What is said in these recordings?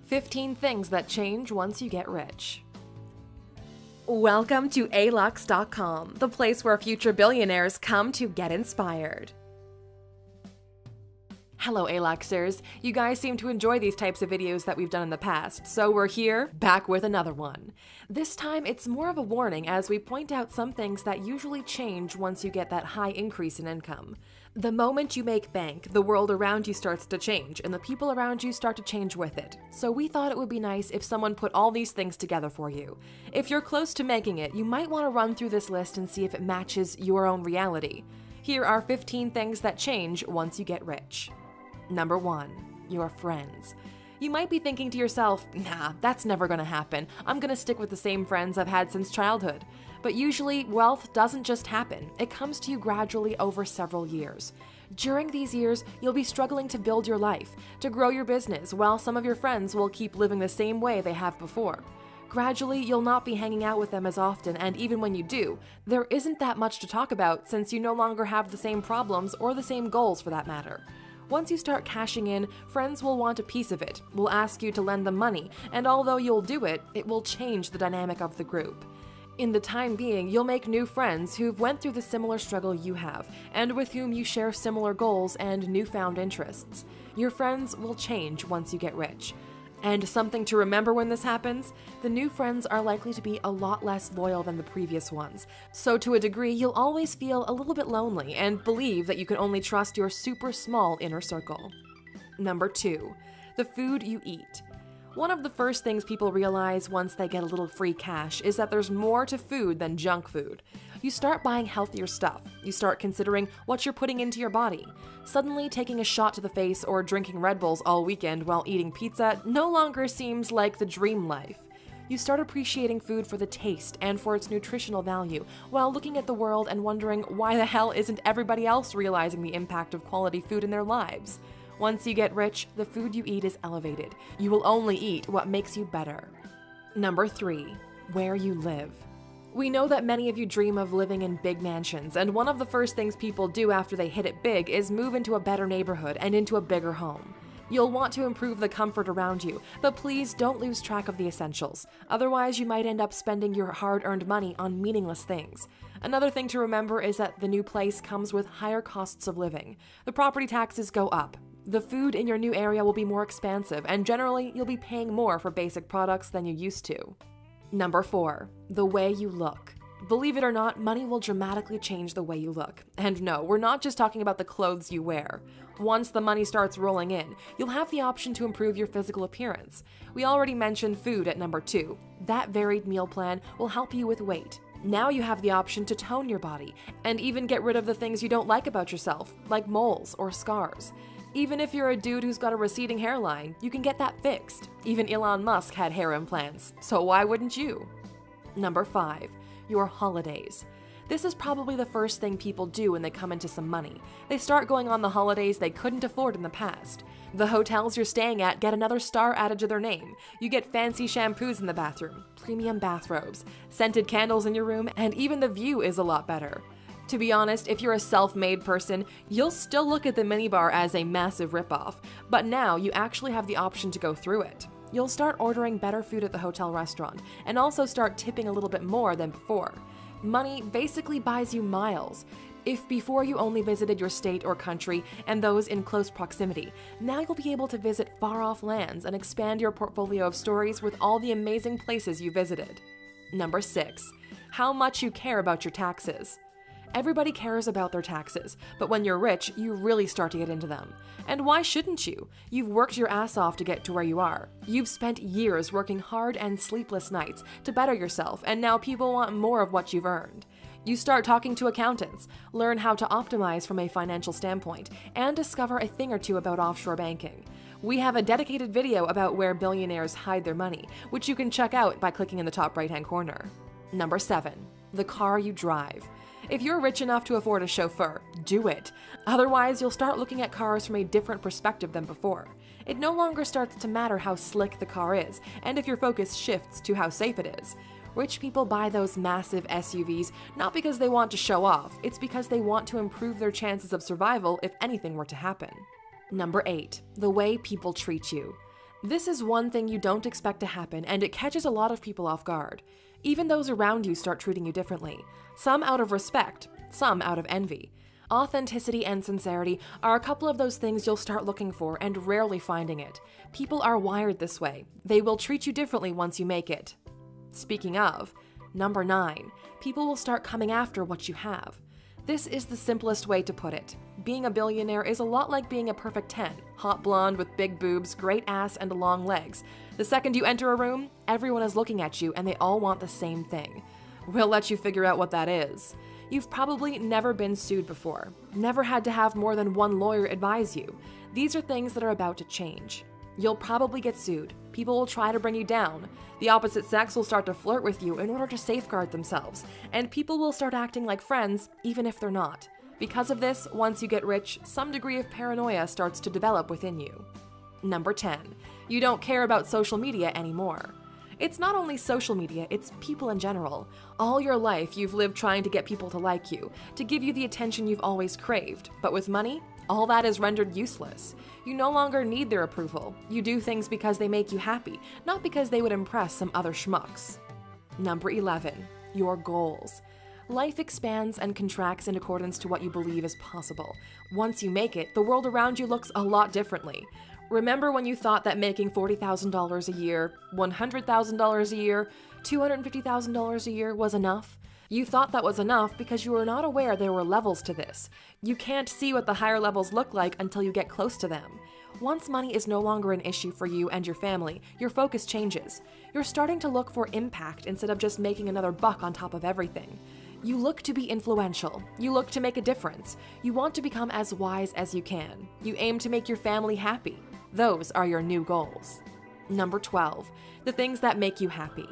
15 things that change once you get rich. Welcome to alux.com, the place where future billionaires come to get inspired. Hello Aluxers, you guys seem to enjoy these types of videos that we've done in the past, so we're here, back with another one. This time it's more of a warning as we point out some things that usually change once you get that high increase in income. The moment you make bank, the world around you starts to change, and the people around you start to change with it. So we thought it would be nice if someone put all these things together for you. If you're close to making it, you might want to run through this list and see if it matches your own reality. Here are 15 things that change once you get rich. Number 1, your friends. You might be thinking to yourself, nah, that's never gonna happen. I'm gonna stick with the same friends I've had since childhood. But usually, wealth doesn't just happen. It comes to you gradually over several years. During these years, you'll be struggling to build your life, to grow your business, while some of your friends will keep living the same way they have before. Gradually, you'll not be hanging out with them as often, and even when you do, there isn't that much to talk about since you no longer have the same problems or the same goals for that matter. Once you start cashing in, friends will want a piece of it, will ask you to lend them money, and although you'll do it, it will change the dynamic of the group. In the time being, you'll make new friends who've went through the similar struggle you have, and with whom you share similar goals and newfound interests. Your friends will change once you get rich. And something to remember when this happens, the new friends are likely to be a lot less loyal than the previous ones. So to a degree, you'll always feel a little bit lonely and believe that you can only trust your super small inner circle. Number 2, the food you eat. One of the first things people realize once they get a little free cash is that there's more to food than junk food. You start buying healthier stuff. You start considering what you're putting into your body. Suddenly, taking a shot to the face or drinking Red Bulls all weekend while eating pizza no longer seems like the dream life. You start appreciating food for the taste and for its nutritional value, while looking at the world and wondering why the hell isn't everybody else realizing the impact of quality food in their lives. Once you get rich, the food you eat is elevated. You will only eat what makes you better. Number 3, where you live. We know that many of you dream of living in big mansions, and one of the first things people do after they hit it big is move into a better neighborhood and into a bigger home. You'll want to improve the comfort around you, but please don't lose track of the essentials. Otherwise, you might end up spending your hard-earned money on meaningless things. Another thing to remember is that the new place comes with higher costs of living. The property taxes go up. The food in your new area will be more expansive, and generally, you'll be paying more for basic products than you used to. Number 4, the way you look. Believe it or not, money will dramatically change the way you look. And no, we're not just talking about the clothes you wear. Once the money starts rolling in, you'll have the option to improve your physical appearance. We already mentioned food at number 2. That varied meal plan will help you with weight. Now you have the option to tone your body, and even get rid of the things you don't like about yourself, like moles or scars. Even if you're a dude who's got a receding hairline, you can get that fixed. Even Elon Musk had hair implants, so why wouldn't you? Number 5, your holidays. This is probably the first thing people do when they come into some money. They start going on the holidays they couldn't afford in the past. The hotels you're staying at get another star added to their name. You get fancy shampoos in the bathroom, premium bathrobes, scented candles in your room, and even the view is a lot better. To be honest, if you're a self-made person, you'll still look at the minibar as a massive ripoff, but now you actually have the option to go through it. You'll start ordering better food at the hotel restaurant, and also start tipping a little bit more than before. Money basically buys you miles. If before you only visited your state or country and those in close proximity, now you'll be able to visit far-off lands and expand your portfolio of stories with all the amazing places you visited. Number 6, how much you care about your taxes. Everybody cares about their taxes, but when you're rich, you really start to get into them. And why shouldn't you? You've worked your ass off to get to where you are. You've spent years working hard and sleepless nights to better yourself, and now people want more of what you've earned. You start talking to accountants, learn how to optimize from a financial standpoint, and discover a thing or two about offshore banking. We have a dedicated video about where billionaires hide their money, which you can check out by clicking in the top right-hand corner. Number 7, the car you drive. If you're rich enough to afford a chauffeur, do it. Otherwise, you'll start looking at cars from a different perspective than before. It no longer starts to matter how slick the car is, and if your focus shifts to how safe it is. Rich people buy those massive SUVs not because they want to show off, it's because they want to improve their chances of survival if anything were to happen. Number 8, the way people treat you. This is one thing you don't expect to happen, and it catches a lot of people off guard. Even those around you start treating you differently, some out of respect, some out of envy. Authenticity and sincerity are a couple of those things you'll start looking for and rarely finding it. People are wired this way. They will treat you differently once you make it. Speaking of, number 9, people will start coming after what you have. This is the simplest way to put it. Being a billionaire is a lot like being a perfect 10, hot blonde with big boobs, great ass, and long legs. The second you enter a room, everyone is looking at you and they all want the same thing. We'll let you figure out what that is. You've probably never been sued before, never had to have more than one lawyer advise you. These are things that are about to change. You'll probably get sued. People will try to bring you down. The opposite sex will start to flirt with you in order to safeguard themselves, and people will start acting like friends even if they're not. Because of this, once you get rich, some degree of paranoia starts to develop within you. Number 10, you don't care about social media anymore. It's not only social media, it's people in general. All your life, you've lived trying to get people to like you, to give you the attention you've always craved. But with money, all that is rendered useless. You no longer need their approval. You do things because they make you happy, not because they would impress some other schmucks. Number 11, your goals. Life expands and contracts in accordance to what you believe is possible. Once you make it, the world around you looks a lot differently. Remember when you thought that making $40,000 a year, $100,000 a year, $250,000 a year was enough? You thought that was enough because you were not aware there were levels to this. You can't see what the higher levels look like until you get close to them. Once money is no longer an issue for you and your family, your focus changes. You're starting to look for impact instead of just making another buck on top of everything. You look to be influential. You look to make a difference. You want to become as wise as you can. You aim to make your family happy. Those are your new goals. Number 12, the things that make you happy.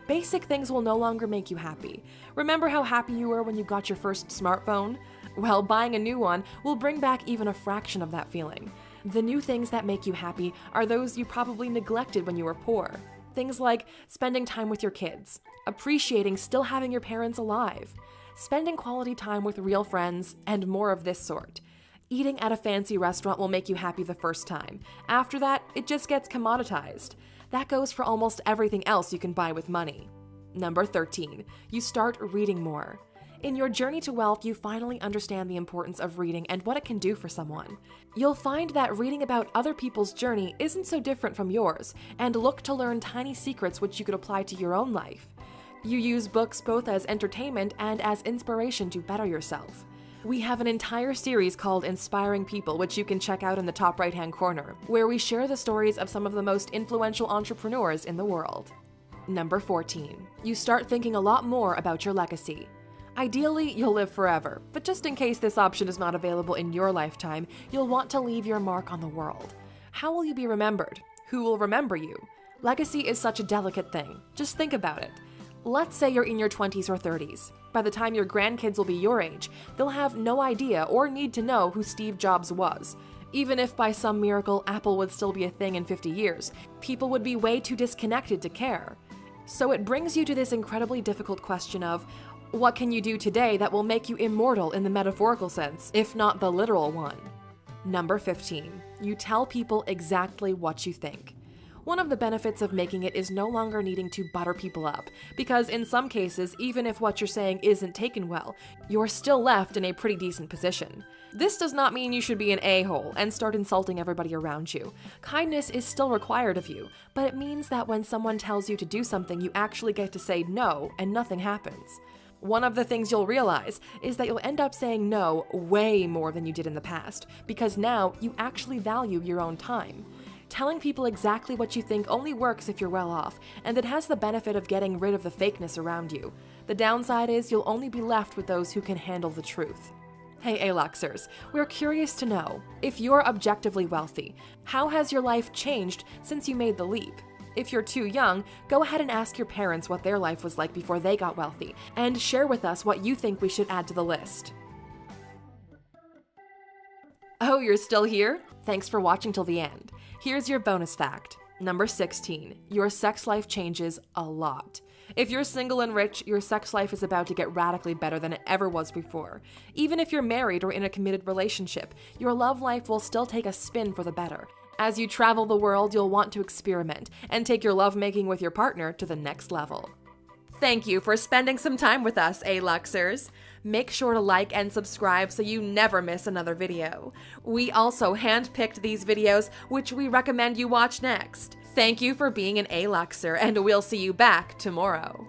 Basic things will no longer make you happy. Remember how happy you were when you got your first smartphone? Well, buying a new one will bring back even a fraction of that feeling. The new things that make you happy are those you probably neglected when you were poor. Things like spending time with your kids, appreciating still having your parents alive, spending quality time with real friends, and more of this sort. Eating at a fancy restaurant will make you happy the first time. After that, it just gets commoditized. That goes for almost everything else you can buy with money. Number 13, you start reading more. In your journey to wealth, you finally understand the importance of reading and what it can do for someone. You'll find that reading about other people's journey isn't so different from yours, and look to learn tiny secrets which you could apply to your own life. You use books both as entertainment and as inspiration to better yourself. We have an entire series called Inspiring People, which you can check out in the top right-hand corner, where we share the stories of some of the most influential entrepreneurs in the world. Number 14, you start thinking a lot more about your legacy. Ideally, you'll live forever, but just in case this option is not available in your lifetime, you'll want to leave your mark on the world. How will you be remembered? Who will remember you? Legacy is such a delicate thing. Just think about it. Let's say you're in your 20s or 30s. By the time your grandkids will be your age, they'll have no idea or need to know who Steve Jobs was. Even if by some miracle Apple would still be a thing in 50 years, people would be way too disconnected to care. So it brings you to this incredibly difficult question of, what can you do today that will make you immortal in the metaphorical sense, if not the literal one? Number 15, you tell people exactly what you think. One of the benefits of making it is no longer needing to butter people up, because in some cases, even if what you're saying isn't taken well, you're still left in a pretty decent position. This does not mean you should be an a-hole and start insulting everybody around you. Kindness is still required of you, but it means that when someone tells you to do something, you actually get to say no and nothing happens. One of the things you'll realize is that you'll end up saying no way more than you did in the past, because now you actually value your own time. Telling people exactly what you think only works if you're well off, and it has the benefit of getting rid of the fakeness around you. The downside is you'll only be left with those who can handle the truth. Hey Aluxers, we're curious to know, if you're objectively wealthy, how has your life changed since you made the leap? If you're too young, go ahead and ask your parents what their life was like before they got wealthy, and share with us what you think we should add to the list. Oh, you're still here? Thanks for watching till the end. Here's your bonus fact. Number 16, your sex life changes a lot. If you're single and rich, your sex life is about to get radically better than it ever was before. Even if you're married or in a committed relationship, your love life will still take a spin for the better. As you travel the world, you'll want to experiment and take your lovemaking with your partner to the next level. Thank you for spending some time with us, A-Luxers. Make sure to like and subscribe so you never miss another video. We also handpicked these videos, which we recommend you watch next. Thank you for being an A-Luxer, and we'll see you back tomorrow.